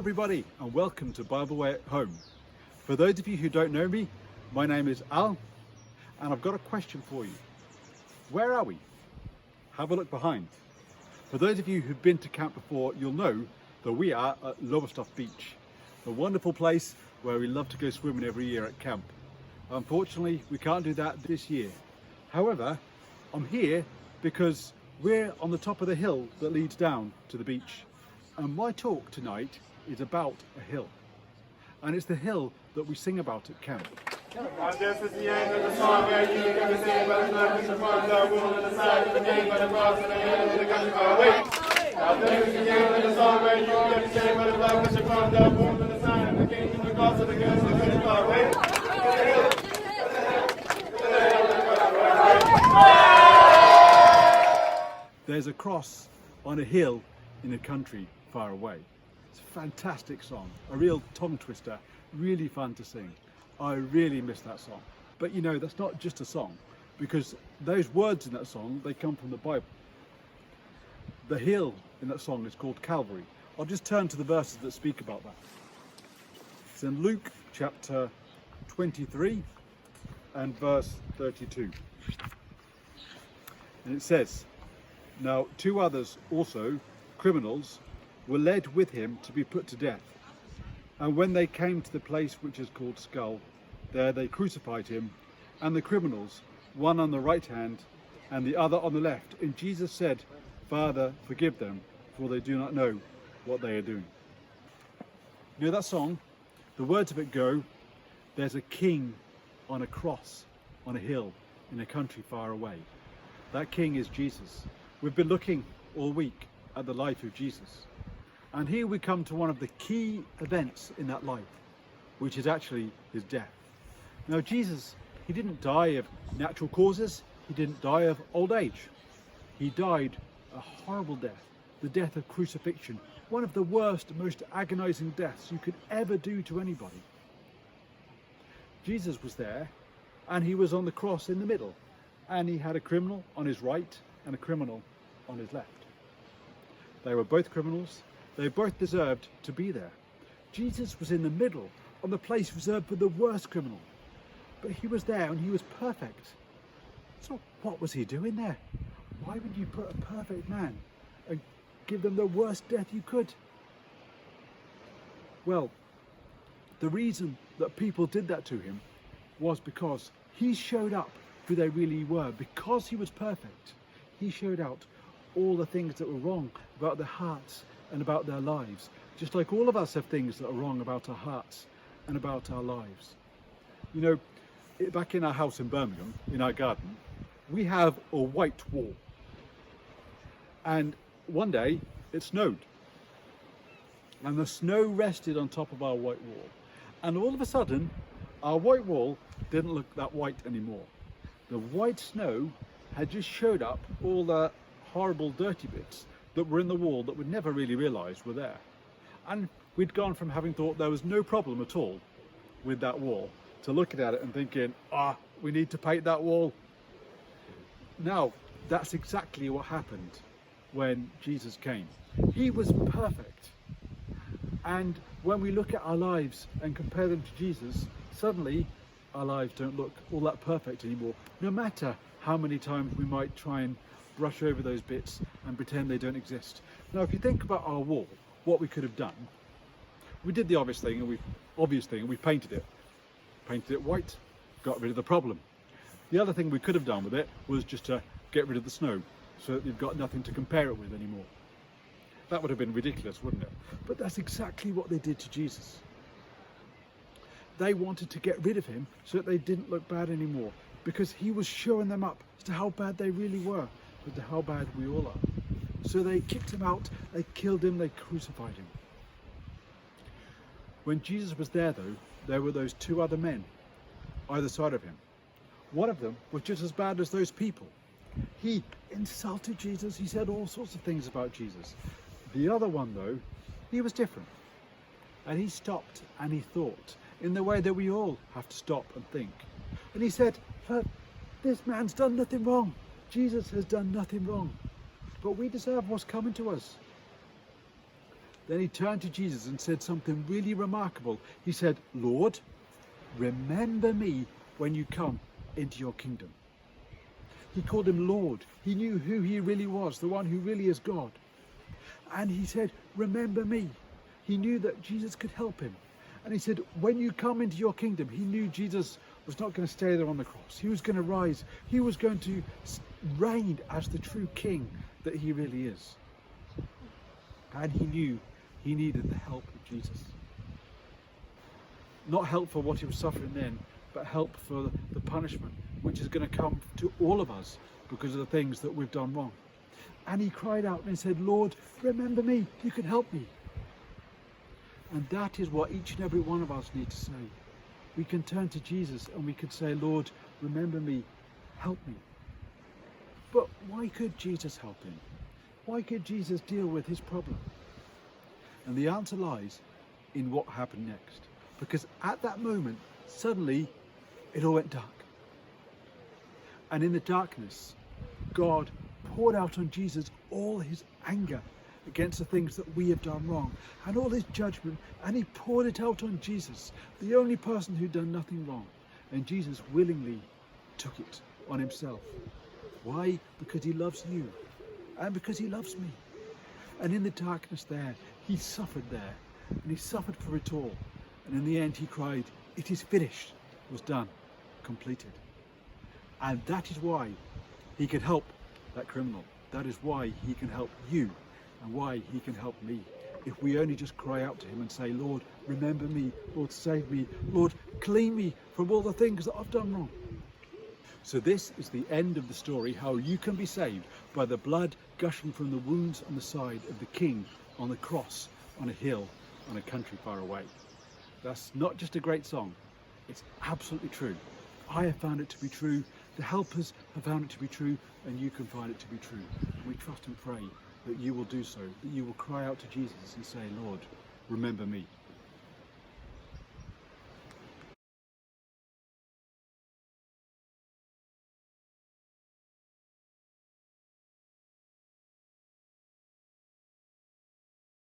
everybody, and welcome to Bible Way at Home. For those of you who don't know me, my name is Al, and I've got a question for you. Where are we? Have a look behind. For those of you who've been to camp before, you'll know that we are at Lowestoft Beach, a wonderful place where we love to go swimming every year at camp. Unfortunately, we can't do that this year. However, I'm here because we're on the top of the hill that leads down to the beach. And my talk tonight is about a hill. And it's the hill that we sing about at camp. Now this is the end of the song where you can be saved by the blood which upon the wound on the side of the name by the cross and the hand of the country far away. Now this is the end of the song where you can be saved by the blood which upon the wound on the side of the king and the cross and the hand of the country far away. There's a cross on a hill in a country far away. It's a fantastic song, a real tongue twister, really fun to sing. I really miss that song. But you know, that's not just a song, because those words in that song, they come from the Bible. The hill in that song is called Calvary. I'll just turn to the verses that speak about that. It's in Luke chapter 23 and verse 32. And it says, "Now 2 others also, criminals, were led with him to be put to death. And when they came to the place which is called Skull, there they crucified him, and the criminals, one on the right hand and the other on the left. And Jesus said, Father, forgive them, for they do not know what they are doing." You know that song? The words of it go, there's a king on a cross, on a hill, in a country far away. That king is Jesus. We've been looking all week at the life of Jesus. And here we come to one of the key events in that life, which is actually his death. Now Jesus, he didn't die of natural causes. He didn't die of old age. He died a horrible death, the death of crucifixion, one of the worst, most agonizing deaths you could ever do to anybody. Jesus was there, and he was on the cross in the middle, and he had a criminal on his right and a criminal on his left. They were both criminals. They both deserved to be there. Jesus was in the middle, on the place reserved for the worst criminal. But he was there and he was perfect. So what was he doing there? Why would you put a perfect man and give them the worst death you could? Well, the reason that people did that to him was because he showed up who they really were. Because he was perfect, he showed out all the things that were wrong about their hearts and about their lives. Just like all of us have things that are wrong about our hearts and about our lives. You know, back in our house in Birmingham, in our garden, we have a white wall. And one day it snowed. And the snow rested on top of our white wall. And all of a sudden, our white wall didn't look that white anymore. The white snow had just showed up all the horrible dirty bits that were in the wall that we'd never really realised were there. And we'd gone from having thought there was no problem at all with that wall to looking at it and thinking, we need to paint that wall. Now, that's exactly what happened when Jesus came. He was perfect. And when we look at our lives and compare them to Jesus, suddenly our lives don't look all that perfect anymore, no matter how many times we might try and brush over those bits and pretend they don't exist. Now, if you think about our wall, what we could have done, we did the obvious thing, and we painted it. Painted it white, got rid of the problem. The other thing we could have done with it was just to get rid of the snow, so that you've got nothing to compare it with anymore. That would have been ridiculous, wouldn't it? But that's exactly what they did to Jesus. They wanted to get rid of him so that they didn't look bad anymore, because he was showing them up as to how bad they really were, but to how bad we all are. So they kicked him out, they killed him, they crucified him. When Jesus was there though, there were those 2 other men either side of him. One of them was just as bad as those people. He insulted Jesus, he said all sorts of things about Jesus. The other one though, he was different. And he stopped and he thought in the way that we all have to stop and think. And he said, "Look, this man's done nothing wrong. Jesus has done nothing wrong. But we deserve what's coming to us. Then he turned to Jesus and said something really remarkable. He said, "Lord, remember me when you come into your kingdom." He called him Lord. He knew who he really was, the one who really is God. And he said, "Remember me." He knew that Jesus could help him. And he said, when you come into your kingdom, he knew Jesus was not going to stay there on the cross. He was going to rise. He was going to reign as the true king that he really is. And he knew he needed the help of Jesus. Not help for what he was suffering then, but help for the punishment which is going to come to all of us because of the things that we've done wrong. And he cried out and said, "Lord, remember me. You can help me." And that is what each and every one of us need to say. We can turn to Jesus and we can say, "Lord, remember me. Help me." But why could Jesus help him? Why could Jesus deal with his problem? And the answer lies in what happened next. Because at that moment, suddenly, it all went dark. And in the darkness, God poured out on Jesus all his anger against the things that we have done wrong, and all his judgment, and he poured it out on Jesus, the only person who'd done nothing wrong. And Jesus willingly took it on himself. Why? Because he loves you, and because he loves me. And in the darkness there, he suffered there, and he suffered for it all. And in the end he cried, "It is finished," it was done, completed. And that is why he can help that criminal. That is why he can help you, and why he can help me. If we only just cry out to him and say, "Lord, remember me. Lord, save me. Lord, clean me from all the things that I've done wrong." So this is the end of the story, how you can be saved by the blood gushing from the wounds on the side of the King on the cross, on a hill, on a country far away. That's not just a great song, it's absolutely true. I have found it to be true, the helpers have found it to be true, and you can find it to be true. We trust and pray that you will do so, that you will cry out to Jesus and say, "Lord, remember me."